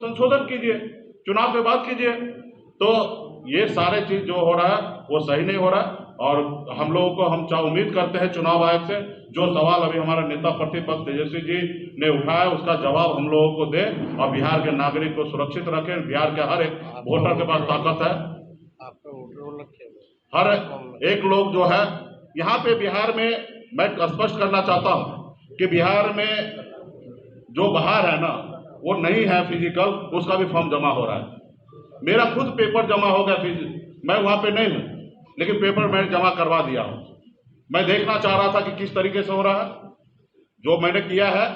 संशोधन कीजिए, चुनाव के बाद कीजिए। तो ये सारे चीज जो हो रहा है वो सही नहीं हो रहा है। और हम लोगों को हम उम्मीद करते हैं चुनाव आयोग से जो सवाल अभी हमारा नेता प्रतिपक्ष तेजस्वी जी ने उठाया उसका जवाब हम लोगों को दे और बिहार के नागरिक को सुरक्षित रखें। बिहार के हर एक वोटर के पास ताकत है, हर एक लोग जो है यहाँ पे बिहार में, मैं स्पष्ट करना चाहता हूँ कि बिहार में जो बाहर है ना वो नहीं है फिजिकल, उसका भी फॉर्म जमा हो रहा है। मेरा खुद पेपर जमा हो गया, मैं वहां पे नहीं हूं लेकिन पेपर मैंने जमा करवा दिया हूं। मैं देखना चाह रहा था कि किस तरीके से हो रहा है, जो मैंने किया है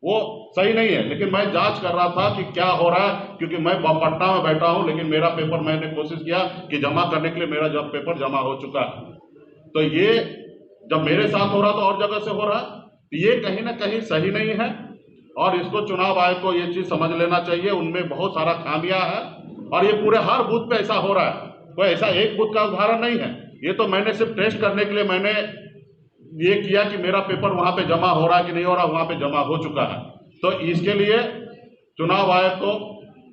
वो सही नहीं है, लेकिन मैं जांच कर रहा था कि क्या हो रहा है, क्योंकि मैं पटना में बैठा हूं लेकिन मेरा पेपर मैंने कोशिश किया कि जमा करने के लिए, मेरा जब पेपर जमा हो चुका है। तो ये जब मेरे साथ हो रहा तो और जगह से हो रहा है, ये कहीं ना कहीं सही नहीं है और इसको चुनाव आयोग को ये चीज समझ लेना चाहिए। उनमें बहुत सारा खामियां है और ये पूरे हर बूथ पे ऐसा हो रहा है, कोई ऐसा एक बूथ का उदाहरण नहीं है। ये तो मैंने सिर्फ टेस्ट करने के लिए मैंने ये किया कि मेरा पेपर वहां पे जमा हो रहा है कि नहीं हो रहा, वहां पे जमा हो चुका है। तो इसके लिए चुनाव आयोग को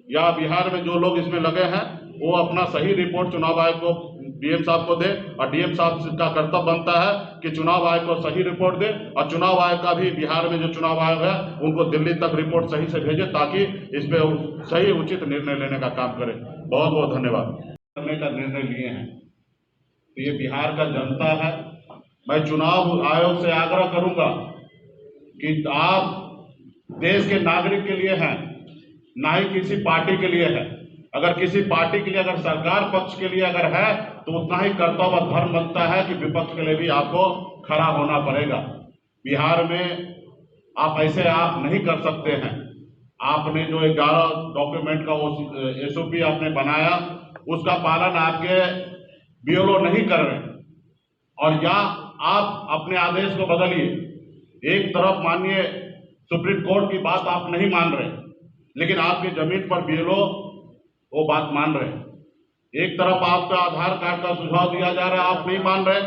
या बिहार में जो लोग इसमें लगे हैं वो अपना सही रिपोर्ट चुनाव आयोग को, डीएम साहब को दे और डीएम साहब का कर्तव्य बनता है कि चुनाव आयोग को सही रिपोर्ट दे और चुनाव आयोग का भी बिहार में जो चुनाव आयोग है उनको दिल्ली तक रिपोर्ट सही से भेजे ताकि इस पे सही उचित निर्णय लेने का काम करे। बहुत बहुत धन्यवाद। करने का निर्णय लिए हैं तो ये बिहार का जनता है। मैं चुनाव आयोग से आग्रह करूंगा कि आप देश के नागरिक के लिए हैं, ना ही किसी पार्टी के लिए है। अगर किसी पार्टी के लिए, अगर सरकार पक्ष के लिए अगर है तो उतना ही कर्तव्य धर्म बनता है कि विपक्ष के लिए भी आपको खड़ा होना पड़ेगा। बिहार में आप ऐसे आप नहीं कर सकते हैं। आपने जो 11 डॉक्यूमेंट का वो एसओपी आपने बनाया उसका पालन आपके बीएलओ नहीं कर रहे और या आप अपने आदेश को बदलिए। एक तरफ माननीय सुप्रीम कोर्ट की बात आप नहीं मान रहे लेकिन आपकी जमीन पर बीएलओ वो बात मान रहे। एक तरफ आपको आधार कार्ड का सुझाव दिया जा रहा है, आप नहीं मान रहे,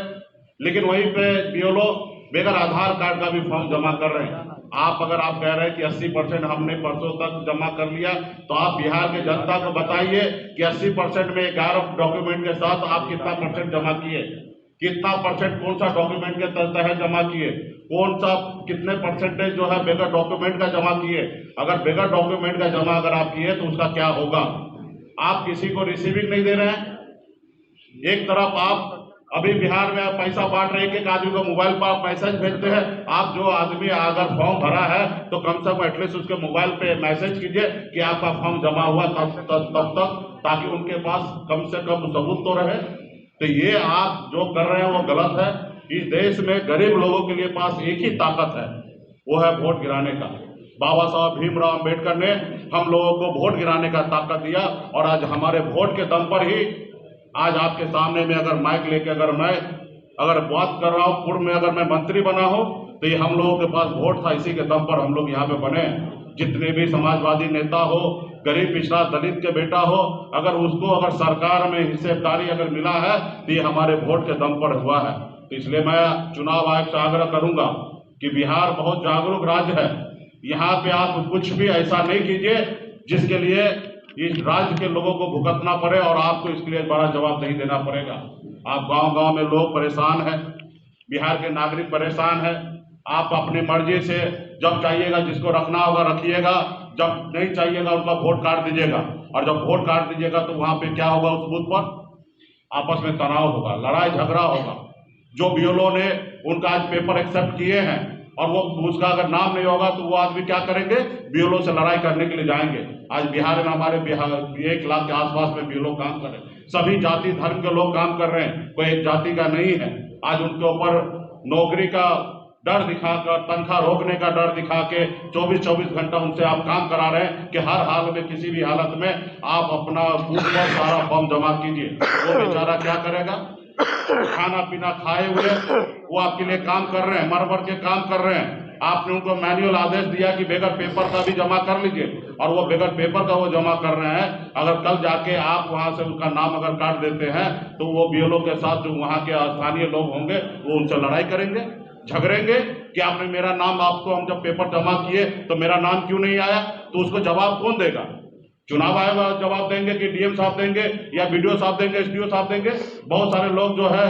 लेकिन वहीं पे बीएलओ बगैर आधार कार्ड का भी फॉर्म जमा कर रहे हैं। आप अगर आप कह रहे हैं कि 80% हमने परसों तक जमा कर लिया तो आप बिहार के जनता को बताइए कि 80% में 11 डॉक्यूमेंट के साथ आप कितना परसेंट जमा किए, कितना परसेंट कौन सा डॉक्यूमेंट के तहत जमा किए, कौन सा कितने परसेंटेज जो है बगैर डॉक्यूमेंट का जमा किए। अगर बगैर डॉक्यूमेंट का जमा अगर आप किए तो उसका क्या होगा। आप किसी को रिसीविंग नहीं दे रहे हैं। एक तरफ आप अभी बिहार में आप पैसा बांट रहे हैं, एक आदमी को मोबाइल पर आप मैसेज भेजते हैं। आप जो आदमी अगर फॉर्म भरा है तो कम से कम एटलीस्ट उसके मोबाइल पे मैसेज कीजिए कि आपका फॉर्म जमा हुआ तब तक, ताकि उनके पास कम से कम सबूत तो रहे। तो ये आप जो कर रहे हैं वो गलत है। इस देश में गरीब लोगों के लिए पास एक ही ताकत है, वो है वोट गिराने का। बाबा साहब भीमराव अंबेडकर ने हम लोगों को वोट गिराने का ताकत दिया और आज हमारे वोट के दम पर ही आज आपके सामने में अगर माइक लेके अगर मैं बात कर रहा हूँ, पूर्व में अगर मैं मंत्री बना हूँ तो ये हम लोगों के पास वोट था, इसी के दम पर हम लोग यहाँ पे बने। जितने भी समाजवादी नेता हो, गरीब पिछड़ा दलित के बेटा हो, अगर उसको अगर सरकार में हिस्सेदारी अगर मिला है तो ये हमारे वोट के दम पर हुआ है। तो इसलिए मैं चुनाव आयोग से आग्रह करूंगा कि बिहार बहुत जागरूक राज्य है। यहाँ पे आप कुछ भी ऐसा नहीं कीजिए जिसके लिए इस राज्य के लोगों को भुगतना पड़े और आपको इसके लिए बड़ा जवाब नहीं देना पड़ेगा। आप गांव-गांव में लोग परेशान हैं, बिहार के नागरिक परेशान हैं। आप अपनी मर्जी से जब चाहिएगा जिसको रखना होगा रखिएगा, जब नहीं चाहिएगा उनका वोट काट दीजिएगा। और जब वोट काट दीजिएगा तो वहां पे क्या होगा, उस बूथ पर आपस में तनाव होगा, लड़ाई झगड़ा होगा। जो बीएलओ ने उनका आज पेपर एक्सेप्ट किए हैं और वो उसका अगर नाम नहीं होगा तो वो आदमी क्या करेंगे, बीएलओ से लड़ाई करने के लिए जाएंगे। आज बिहार में हमारे 1 लाख के आसपास में बीएलओ काम कर रहे हैं, सभी जाति धर्म के लोग काम कर रहे हैं, कोई एक जाति का नहीं है। आज उनके ऊपर नौकरी का डर दिखाकर, तनख्वाह रोकने का डर दिखा के 24-24 घंटा उनसे आप काम करा रहे हैं कि हर हाल में किसी भी हालत में आप अपना बूथ पर सारा फॉर्म जमा कीजिए। वो बेचारा क्या करेगा, खाना पीना खाए हुए वो आपके लिए काम कर रहे हैं, मर मर के काम कर रहे हैं। आपने उनको मैनुअल आदेश दिया कि बगैर पेपर का भी जमा कर लीजिए और वो बगैर पेपर का वो जमा कर रहे हैं। अगर कल जाके आप वहां से उनका नाम अगर काट देते हैं तो वो बीएलओ के साथ जो वहां के स्थानीय लोग होंगे वो उनसे लड़ाई करेंगे, झगड़ेंगे कि आपने मेरा नाम, आपको हम जब पेपर जमा किए तो मेरा नाम क्यों नहीं आया, तो उसको जवाब कौन देगा। चुनाव आयोग जवाब देंगे कि डीएम साहब देंगे या बीडीओ साहब देंगे, एसडीओ साहब देंगे। बहुत सारे लोग जो है,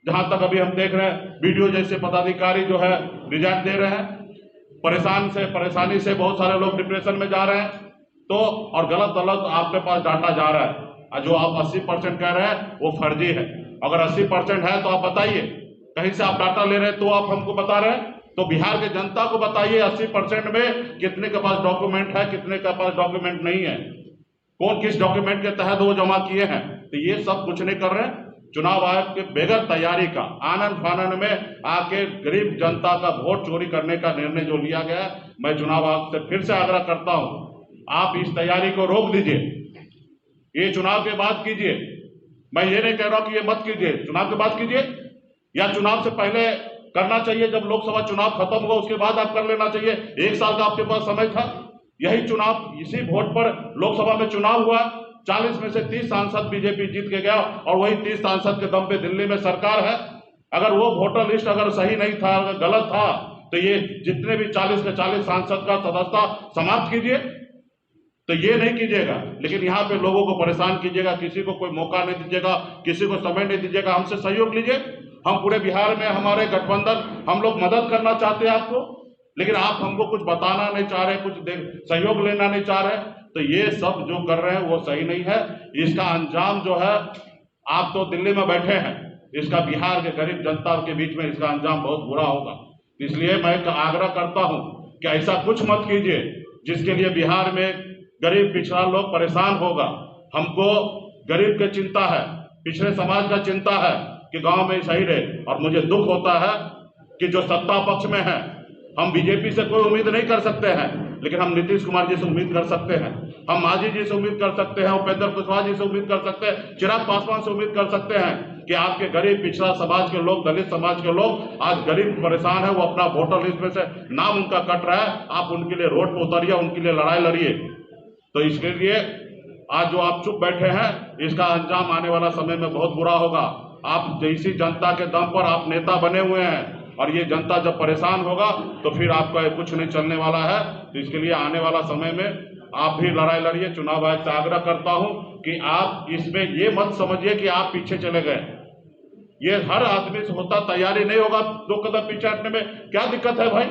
जहां तक अभी हम देख रहे हैं, बीडीओ जैसे पदाधिकारी जो है रिजाइन दे रहे हैं। परेशानी से बहुत सारे लोग डिप्रेशन में जा रहे हैं। तो और गलत आपके पास डाटा जा रहा है। जो आप 80% कह रहे हैं वो फर्जी है। अगर 80% है तो आप बताइए, कहीं से आप डाटा ले रहे हैं तो आप हमको बता रहे हैं। तो बिहार के जनता को बताइए 80% में कितने के पास डॉक्यूमेंट है, कितने के पास डॉक्यूमेंट नहीं है, कौन किस डॉक्यूमेंट के तहत वो जमा किए हैं। तो ये सब कुछ नहीं कर रहे हैं। चुनाव आयोग के बगैर तैयारी का आनंद फानंद में आके गरीब जनता का वोट चोरी करने का निर्णय जो लिया गया, मैं चुनाव आयोग से फिर से आग्रह करता हूं, आप इस तैयारी को रोक दीजिए। ये चुनाव के बाद कीजिए। मैं ये नहीं कह रहा हूं कि ये मत कीजिए, चुनाव के बाद कीजिए या चुनाव से पहले करना चाहिए। जब लोकसभा चुनाव खत्म होगा उसके बाद आप कर लेना चाहिए। 1 साल का आपके पास समय था। यही चुनाव, इसी वोट पर लोकसभा में चुनाव हुआ। 40 में से 30 सांसद बीजेपी जीत के गया और वही 30 सांसद के दम पे दिल्ली में सरकार है। अगर वो वोटर लिस्ट अगर सही नहीं था, अगर गलत था, तो ये जितने भी 40 के 40 सांसद का सदस्यता समाप्त कीजिए। तो ये नहीं कीजिएगा, लेकिन यहाँ पे लोगों को परेशान कीजिएगा, किसी को कोई मौका नहीं दीजिएगा, किसी को समय नहीं दीजिएगा। हमसे सहयोग लीजिए। हम पूरे बिहार में, हमारे गठबंधन, हम लोग मदद करना चाहते हैं आपको, लेकिन आप हमको कुछ बताना नहीं चाह रहे, कुछ सहयोग लेना नहीं चाह रहे। तो ये सब जो कर रहे हैं वो सही नहीं है। इसका अंजाम जो है, आप तो दिल्ली में बैठे हैं, इसका बिहार के गरीब जनता के बीच में इसका अंजाम बहुत बुरा होगा। इसलिए मैं आग्रह करता हूं कि ऐसा कुछ मत कीजिए जिसके लिए बिहार में गरीब पिछड़ा लोग परेशान होगा। हमको गरीब की चिंता है, पिछड़े समाज का चिंता है कि गांव में सही रहे। और मुझे दुख होता है कि जो सत्ता पक्ष में है, हम बीजेपी से कोई उम्मीद नहीं कर सकते हैं, लेकिन हम नीतीश कुमार जी से उम्मीद कर सकते हैं, हम मांझी जी से उम्मीद कर सकते हैं, उपेंद्र कुशवाहा जी से उम्मीद कर सकते हैं, चिराग पासवान से उम्मीद कर सकते हैं कि आपके गरीब पिछड़ा समाज के लोग, दलित समाज के लोग आज गरीब परेशान है, वो अपना वोटर लिस्ट में से नाम उनका कट रहा है, आप उनके लिए रोड पर उतरिए, उनके लिए लड़ाई लड़िए। तो इसके लिए आज जो आप चुप बैठे हैं, इसका अंजाम आने वाला समय में बहुत बुरा होगा। आप जैसी जनता के दम पर आप नेता बने हुए हैं, और ये जनता जब परेशान होगा तो फिर आपका कुछ नहीं चलने वाला है। तो इसके लिए आने वाला समय में आप भी लड़ाई लड़िए। चुनाव आयोग से आग्रह करता हूं कि आप इसमें ये मत समझिए कि आप पीछे चले गए। ये हर आदमी से होता, तैयारी नहीं होगा 2 कदम पीछे हटने में क्या दिक्कत है भाई।